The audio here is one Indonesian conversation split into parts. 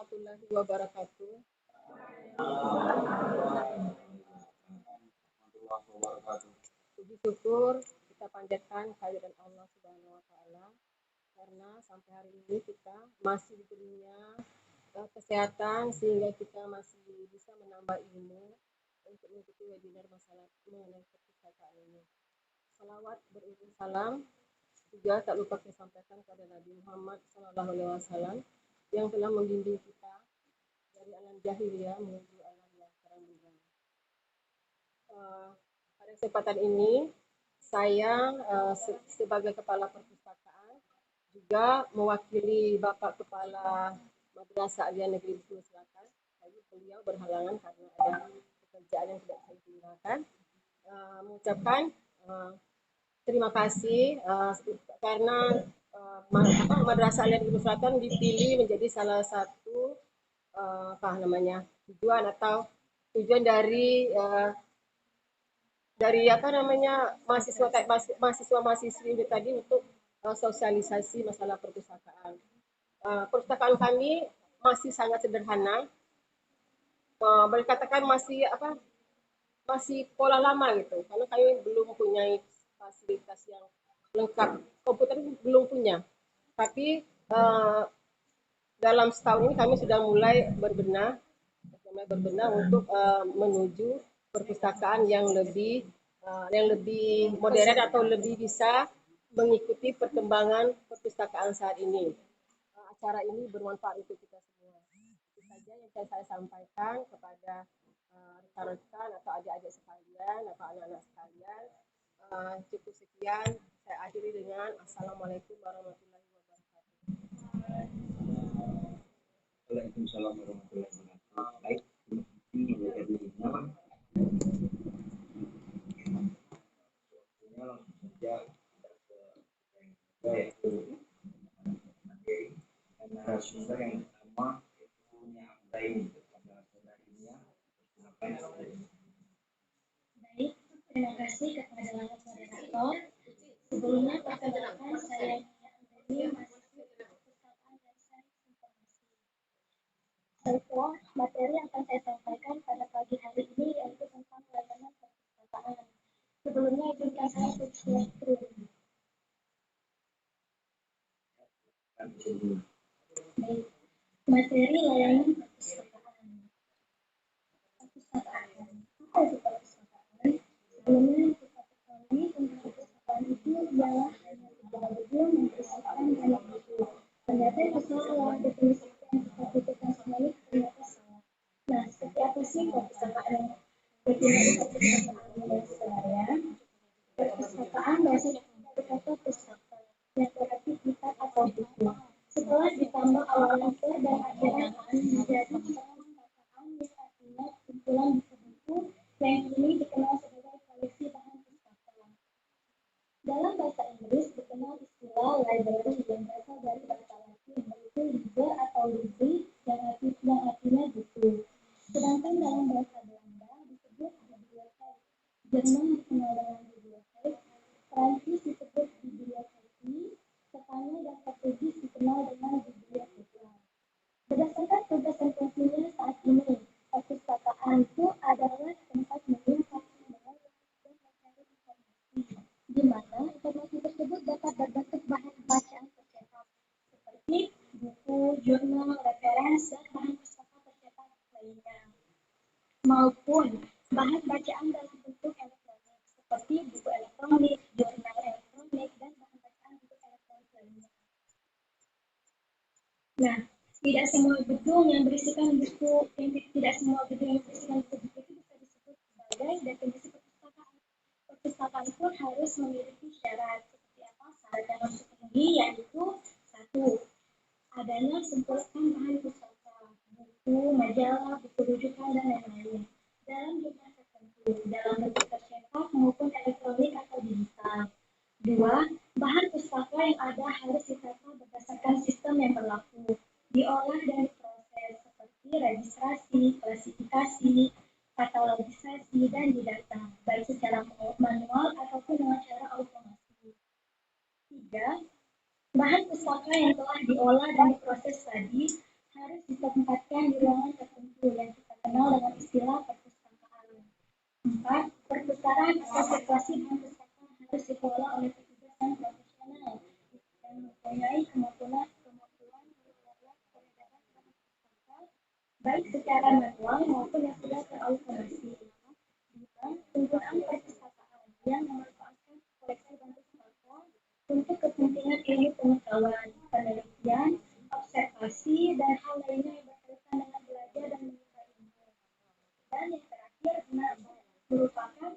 warahmatullahi wabarakatuh. Puji syukur kita panjatkan kehadiran Allah Subhanahu wa taala karena sampai hari ini kita masih diberinya kesehatan sehingga kita masih bisa menambah ilmu untuk mengikuti webinar masalah mengenai perpustakaan ini. Salawat beriring salam juga tak lupa kita sampaikan kepada Nabi Muhammad SAW yang telah membimbing kita dari alam jahiliyah menuju alam yang terang benderang. Pada kesempatan ini saya sebagai kepala perpustakaan juga mewakili Bapak Kepala Madrasah Aliyah Negeri Bengkulu Selatan. Tapi beliau berhalangan karena ada pekerjaan yang tidak saya tinggalkan. Mengucapkan terima kasih karena Madrasah Aliyah Negeri Bengkulu Selatan dipilih menjadi salah satu tujuan dari mahasiswa-mahasiswi tadi untuk sosialisasi masalah perpustakaan. Perpustakaan kami masih sangat sederhana, boleh katakan masih pola lama gitu, karena kami belum punya fasilitas yang lengkap, komputer belum punya. Tapi dalam setahun ini kami sudah mulai berbenah untuk menuju perpustakaan yang lebih modern atau lebih bisa mengikuti perkembangan perpustakaan saat ini. Acara ini bermanfaat untuk kita semua. Itu saja yang saya sampaikan kepada rekan-rekan atau adik-adik sekalian atau anak-anak sekalian. Cukup sekian, saya akhiri dengan Assalamualaikum warahmatullahi wabarakatuh. Waalaikumsalam warahmatullahi wabarakatuh. Baik, langsung saja yaitu narasumber yang pertama itu menyampaikan kepada saudaranya. Baik, terima kasih kepada moderator. Sebelumnya perkenalkan saya ini mahasiswi perpustakaan dan sains informasi. Baiklah, materi yang akan saya sampaikan pada pagi hari ini yaitu tentang layanan perpustakaan. Sebelumnya izinkan saya bersiap dulu. Baik, materi layanan perpustakaan. Apa itu perpustakaan? Sebelumnya kita ketahui tentang perpustakaan itu ialah hanya sebuah gedung yang berisikan banyak buku. Ternyata itu salah, definisi yang kita butuhkan semuanya ternyata salah. Nah, seperti apa sih perpustakaan? Definisi perpustakaan menurut saya, perpustakaan biasanya dari kata pustaka yang berarti kitab atau buku. Setelah ditambah awalan per dan akhiran menjadi perpustakaan yang artinya kumpulan buku-buku yang kini dikenal sebagai koleksi bahan pustaka. Dalam bahasa Inggris dikenal istilah library yang berasal dari bahasa Latin yaitu liber atau libri yang artinya buku. Sedangkan dalam bahasa Belanda disebut bibliotheek, Jerman dikenal dengan bibliotheek, Prancis disebut bibliotheek, Spanyol dan Portugis dikenal dengan biblioteca. Berdasarkan tugas dan fungsinya saat ini, perpustakaan itu adalah tempat menyimpan dan mencari informasi, di mana informasi tersebut dapat berbentuk bahan bacaan tercetak, seperti buku, jurnal, referensi, dan bahan pustaka tercetak lainnya, maupun bahan bacaan dalam bentuk elektronik, seperti buku elektronik, jurnal elektronik, dan bahan bacaan bentuk elektronik lainnya. Nah, tidak semua gedung yang berisikan buku itu bisa disebut sebagai definisi perpustakaan. Perpustakaan pun harus memiliki syarat seperti apa? Syarat yang harus dipenuhi yaitu 1. Adanya sempurna bahan pustaka, buku, majalah, buku rujukan, dan lain-lain dalam jumlah tertentu, dalam bentuk tercetak maupun elektronik atau digital. 2. Bahan pustaka yang ada harus ditata berdasarkan sistem yang berlaku, diolah dan diproses seperti registrasi, klasifikasi, katalogisasi, dan didata, baik secara manual ataupun dengan cara otomasi. 3. Bahan pustaka yang telah diolah dan diproses tadi harus ditempatkan di ruangan tertentu yang kita kenal dengan istilah perpustakaan. 4. Perputaran konservasi dan perpustakaan harus dikelola oleh petugas yang profesional dan mempunyai kemampuan mengelola peredaran barang pustaka baik secara manual maupun yang sudah terautomasi. 5. Penggunaan perpustakaan yang memanfaatkan koleksi dan pustaka untuk kepentingan ilmu pengetahuan, penelitian, observasi, dan hal lainnya yang berkaitan dengan belajar dan menimba ilmu. Dan yang terakhir, merupakan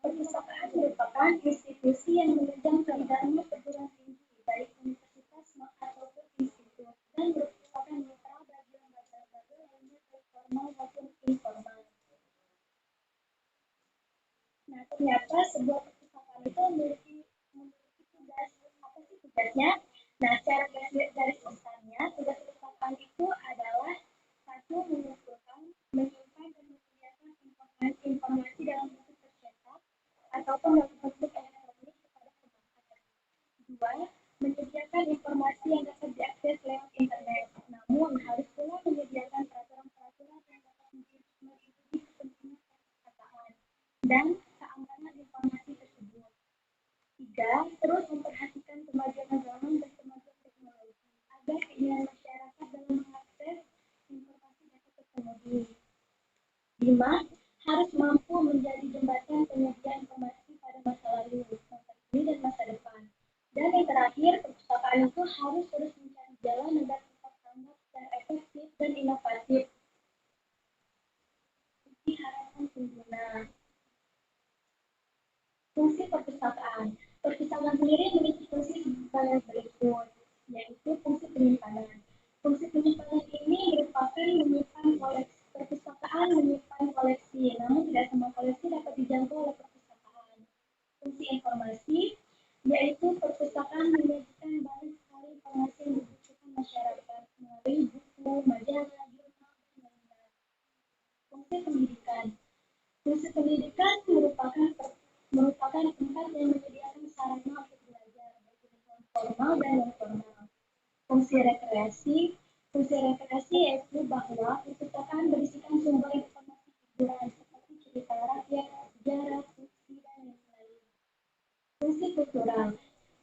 perpustakaan merupakan institusi yang menunjang tridharma perguruan tinggi, baik universitas ataupun institut, dan merupakan netral bagi lembaga-lembaga lainnya baik formal maupun informal. Nah, ternyata sebuah perpustakaan itu memiliki tugas. Apa sih tugasnya? Nah, secara garis besarnya, tugas perpustakaan itu adalah satu, mengumpulkan, menyimpan, dan menyediakan informasi dalam bentuk tercetak ataupun dalam bentuk elektronik kepada pembaca. 2. Menyediakan informasi yang dapat diakses lewat internet, namun harus pula menyediakan peraturan-peraturan yang dapat mengikuti kepentingan perpustakaan dan keamanan informasi tersebut. 3. Terus memperhatikan kemajuan zaman dan kemajuan teknologi agar keinginan masyarakat dalam mengakses informasi dapat terpenuhi. 5. Harus mampu menjadi jembatan penyedia informasi pada masa lalu, masa kini, dan masa depan. Dan yang terakhir, perpustakaan itu harus terus mencari jalan agar tetap tanggap secara efektif dan inovatif. Ini harapan pengguna. Fungsi perpustakaan. Perpustakaan sendiri memiliki fungsi sebagai berikut, yaitu fungsi penyimpanan. Fungsi penyimpanan ini merupakan menyimpan koleksi. Perpustakaan menyimpan koleksi, namun tidak semua koleksi dapat dijangkau oleh perpustakaan. Fungsi informasi, yaitu perpustakaan menyajikan banyak sekali informasi yang dibutuhkan masyarakat melalui buku, majalah, jurnal, dan lain-lain. Fungsi pendidikan. Fungsi pendidikan merupakan tempat yang menyediakan sarana untuk belajar, baik lingkungan formal dan non-formal. Fungsi rekreasi yaitu bahwa perpustakaan berisikan sumber informasi hiburan seperti cerita rakyat, sejarah, fiksi, dan lain-lain.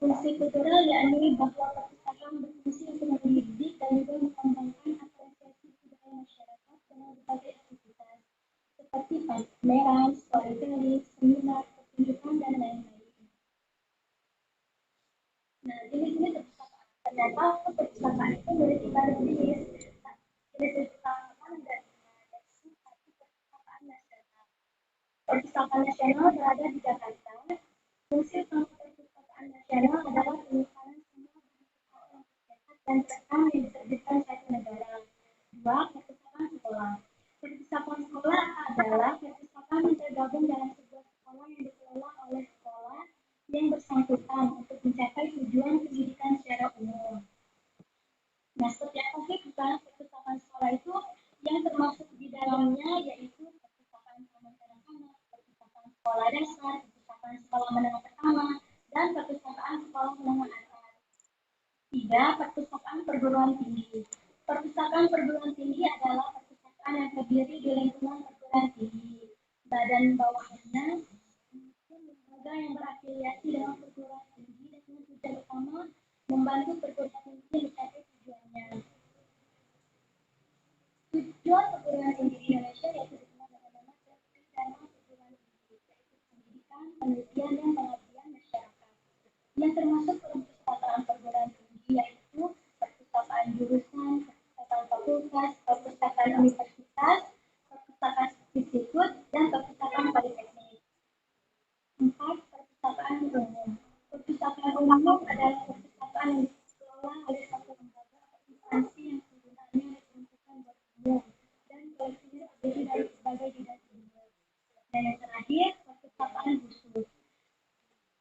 Fungsi kultural yakni bahwa perpustakaan berfungsi untuk mendidik dan juga mengembangkan apresiasi budaya masyarakat dengan berbagai aktivitas seperti pameran, storytelling, seminar, pertunjukan, dan lain-lain. Nah, jenis-jenis perpustakaan. Ternyata perpustakaan itu memiliki banyak jenis. Jenis perpustakaan ada perpustakaan nasional. Perpustakaan nasional berada di Jakarta. Fungsi utama perpustakaan nasional adalah penyimpanan semua buku yang tercetak dan terekam yang diterbitkan satu negara. 2. Perpustakaan sekolah. Perpustakaan sekolah adalah perpustakaan yang tergabung dalam sebuah sekolah yang dikelola oleh sekolah yang bersangkutan untuk mencapai tujuan pendidikan secara umum. Nah, seperti apa sih perpustakaan sekolah itu? Yang termasuk di dalamnya yaitu perpustakaan taman kanak-kanak, perpustakaan sekolah dasar, perpustakaan sekolah menengah pertama, dan perpustakaan sekolah menengah atas. 3. Perpustakaan perguruan tinggi. Perpustakaan perguruan tinggi adalah perpustakaan yang terdiri di lingkungan perguruan tinggi. Badan bawahnya lembaga yang berafiliasi dengan perguruan tinggi dengan tujuan utama membantu perguruan tinggi mencapai tujuannya. Tujuan perguruan tinggi di Indonesia yaitu dikenal dengan nama Tridharma Perguruan Tinggi, yaitu pendidikan, penelitian, dan pengabdian masyarakat. Yang termasuk perpustakaan perguruan tinggi yaitu perpustakaan jurusan, perpustakaan fakultas, perpustakaan universitas, perpustakaan institut, dan perpustakaan politeknik. 4. Perpustakaan umum. Perpustakaan umum adalah perpustakaan yang dikelola oleh satu lembaga atau instansi yang penggunaannya diperuntukkan buat umum dan koleksinya terdiri dari berbagai bidang ilmu. Dan yang terakhir, perpustakaan khusus.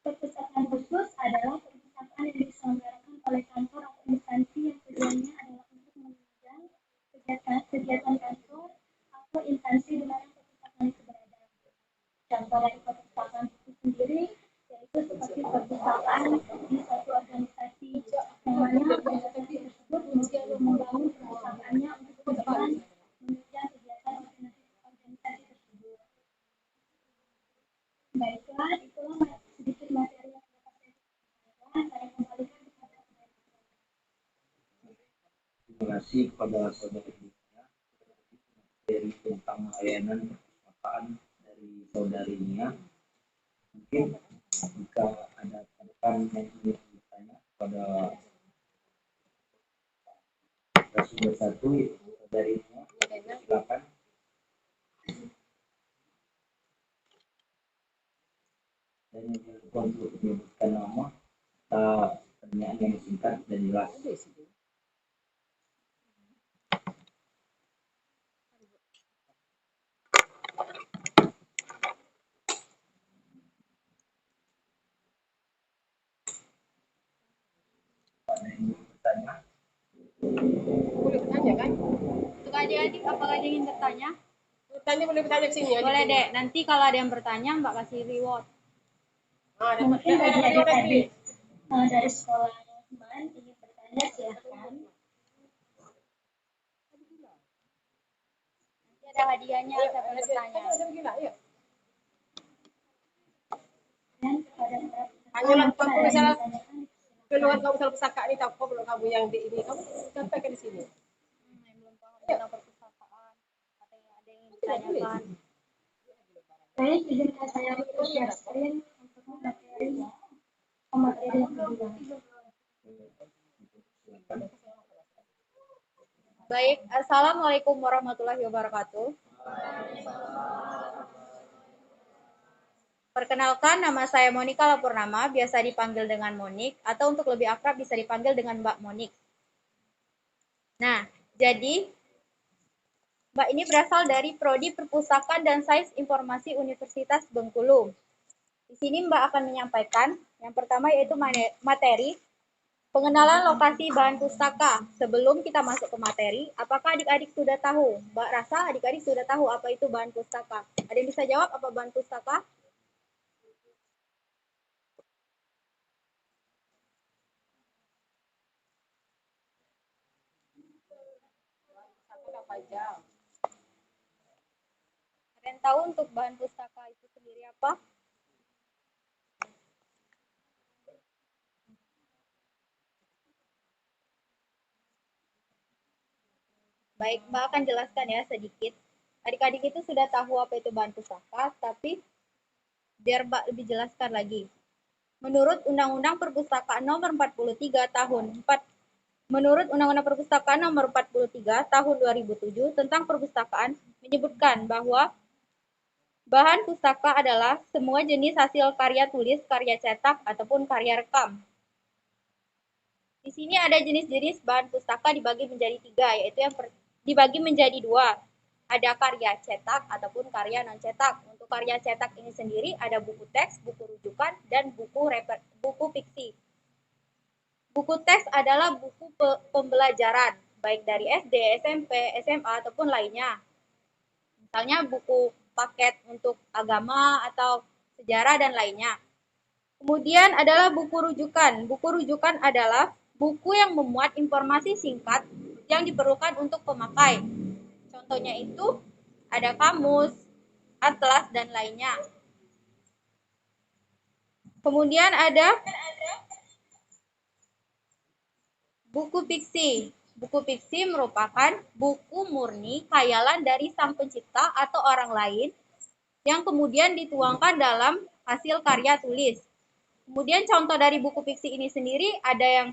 Perpustakaan khusus adalah perpustakaan yang diselenggarakan oleh kantor atau instansi yang tujuannya adalah untuk menunjang kegiatan kantor saudara-saudarinya dari tentang layanan perpustakaan dari saudarinya. Mungkin jika ada rekan yang ingin bertanya pada sumber satu saudarinya, silakan. Dan jangan lupa untuk menyebutkan nama, pertanyaan yang singkat dan jelas. Ada yang ingin bertanya? Boleh bertanya kan? Untuk adik-adik, apakah ada yang ingin bertanya? Bertanya boleh bertanya ke sini. Boleh, Dek. Nanti kalau ada yang bertanya, Mbak kasih reward. Mungkin bagi adik-adik dari sekolah teman ingin bertanya silahkan. Nanti ada hadiahnya, siapa yang bertanya. Dan pada Hanya lakukan ada yang misalnya ditanyakan. keluar kamu misalnya pusaka ini tahu belum kamu yang di ini kamu sampaikan di sini. Yang belum paham tentang perpustakaan, ada yang ingin ditanyakan. Saya izinkan saya untuk share screen untuk materi yang kedua. Baik, Assalamualaikum warahmatullahi wabarakatuh. Perkenalkan, nama saya Monika Lapurnama, biasa dipanggil dengan Monik, atau untuk lebih akrab bisa dipanggil dengan Mbak Monik. Nah, jadi Mbak ini berasal dari Prodi Perpustakaan dan Sains Informasi Universitas Bengkulu. Di sini Mbak akan menyampaikan yang pertama yaitu materi pengenalan lokasi bahan pustaka. Sebelum kita masuk ke materi, apakah adik-adik sudah tahu? Mbak rasa adik-adik sudah tahu apa itu bahan pustaka? Ada yang bisa jawab apa bahan pustaka? Ada yang tahu untuk bahan pustaka itu sendiri apa? Baik, Mbak akan jelaskan ya sedikit. Adik-adik itu sudah tahu apa itu bahan pustaka, tapi biar Mbak lebih jelaskan lagi. Menurut Undang-Undang Perpustakaan Nomor 43 Tahun 2007 tentang perpustakaan menyebutkan bahwa bahan pustaka adalah semua jenis hasil karya tulis, karya cetak, ataupun karya rekam. Di sini ada jenis-jenis bahan pustaka dibagi menjadi 3, yaitu yang dibagi menjadi 2. Ada karya cetak ataupun karya non-cetak. Untuk karya cetak ini sendiri ada buku teks, buku rujukan, dan buku fiksi. Buku teks adalah buku pembelajaran, baik dari SD, SMP, SMA, ataupun lainnya. Misalnya buku paket untuk agama atau sejarah dan lainnya. Kemudian adalah buku rujukan. Buku rujukan adalah buku yang memuat informasi singkat yang diperlukan untuk pemakai. Contohnya itu ada kamus, atlas, dan lainnya. Kemudian ada buku fiksi. Buku fiksi merupakan buku murni khayalan dari sang pencipta atau orang lain yang kemudian dituangkan dalam hasil karya tulis. Kemudian contoh dari buku fiksi ini sendiri ada yang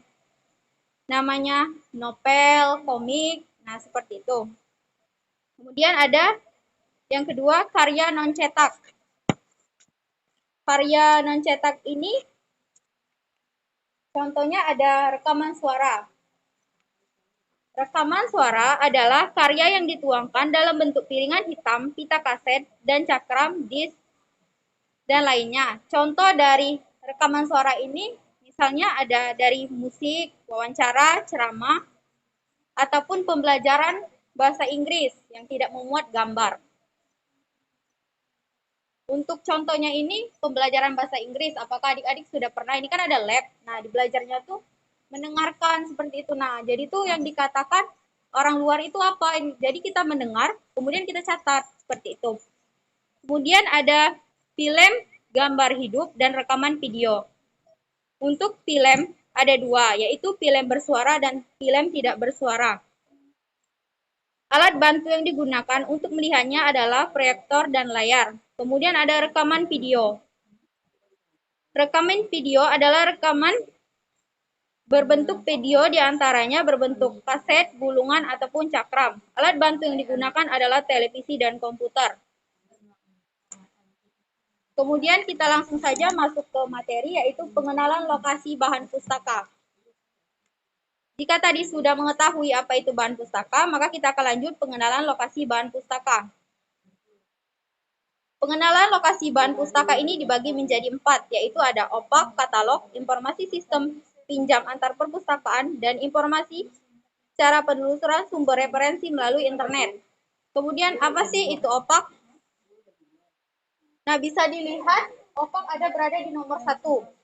namanya novel, komik, nah seperti itu. Kemudian ada yang kedua karya non-cetak. Karya non-cetak ini contohnya ada rekaman suara. Rekaman suara adalah karya yang dituangkan dalam bentuk piringan hitam, pita kaset, dan cakram, disk, dan lainnya. Contoh dari rekaman suara ini misalnya ada dari musik, wawancara, ceramah, ataupun pembelajaran bahasa Inggris yang tidak memuat gambar. Untuk contohnya ini pembelajaran bahasa Inggris, apakah adik-adik sudah pernah, ini kan ada lab, nah di belajarnya tuh mendengarkan seperti itu. Nah, jadi tuh yang dikatakan orang luar itu apa? Jadi kita mendengar, kemudian kita catat seperti itu. Kemudian ada film, gambar hidup, dan rekaman video. Untuk film ada 2, yaitu film bersuara dan film tidak bersuara. Alat bantu yang digunakan untuk melihatnya adalah proyektor dan layar. Kemudian ada rekaman video. Rekaman video adalah rekaman berbentuk video diantaranya berbentuk kaset, gulungan, ataupun cakram. Alat bantu yang digunakan adalah televisi dan komputer. Kemudian kita langsung saja masuk ke materi, yaitu pengenalan lokasi bahan pustaka. Jika tadi sudah mengetahui apa itu bahan pustaka, maka kita akan lanjut pengenalan lokasi bahan pustaka. Pengenalan lokasi bahan pustaka ini dibagi menjadi 4, yaitu ada opak, katalog, informasi sistem pinjam antar perpustakaan, dan informasi cara penelusuran sumber referensi melalui internet. Kemudian apa sih itu opak? Nah, bisa dilihat opak ada berada di nomor 1.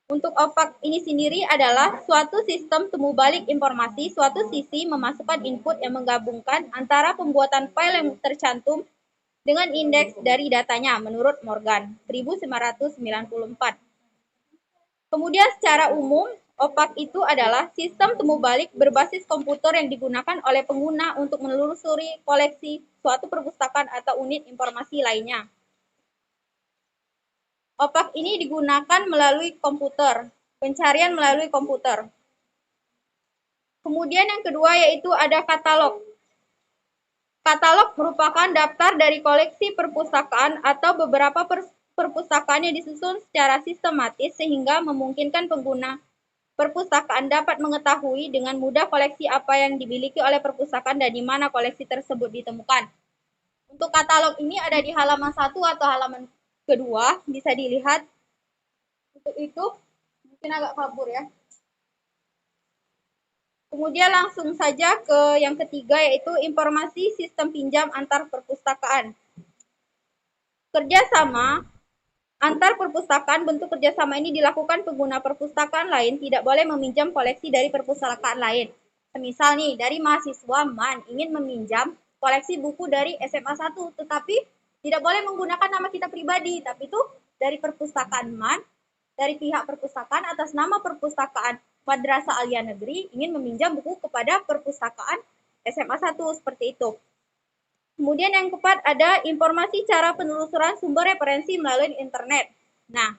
Untuk opak ini sendiri adalah suatu sistem temu balik informasi, suatu sisi memasukkan input yang menggabungkan antara pembuatan file yang tercantum dengan indeks dari datanya menurut Morgan 1994. Kemudian secara umum, opak itu adalah sistem temu balik berbasis komputer yang digunakan oleh pengguna untuk menelusuri koleksi suatu perpustakaan atau unit informasi lainnya. Opak ini digunakan melalui komputer, pencarian melalui komputer. Kemudian yang kedua yaitu ada katalog. Katalog merupakan daftar dari koleksi perpustakaan atau beberapa perpustakaan yang disusun secara sistematis sehingga memungkinkan pengguna perpustakaan dapat mengetahui dengan mudah koleksi apa yang dimiliki oleh perpustakaan dan di mana koleksi tersebut ditemukan. Untuk katalog ini ada di halaman 1 atau halaman kedua, bisa dilihat. Untuk itu, mungkin agak kabur ya. Kemudian langsung saja ke yang ketiga, yaitu informasi sistem pinjam antar perpustakaan. Kerjasama antar perpustakaan, bentuk kerjasama ini dilakukan pengguna perpustakaan lain tidak boleh meminjam koleksi dari perpustakaan lain. Semisal nih, dari mahasiswa MAN ingin meminjam koleksi buku dari SMA 1, tetapi tidak boleh menggunakan nama kita pribadi, tapi itu dari perpustakaan MAN, dari pihak perpustakaan atas nama perpustakaan Madrasah Aliyah Negeri ingin meminjam buku kepada perpustakaan SMA 1, seperti itu. Kemudian yang keempat ada informasi cara penelusuran sumber referensi melalui internet. Nah,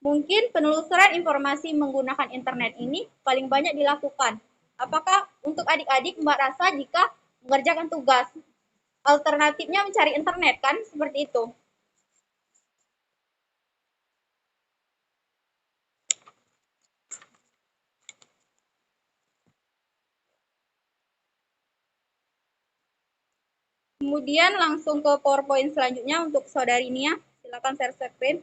mungkin penelusuran informasi menggunakan internet ini paling banyak dilakukan. Apakah untuk adik-adik Mbak rasa jika mengerjakan tugas? Alternatifnya mencari internet kan? Seperti itu. Kemudian langsung ke PowerPoint selanjutnya untuk Saudari Nia. Silakan share screen.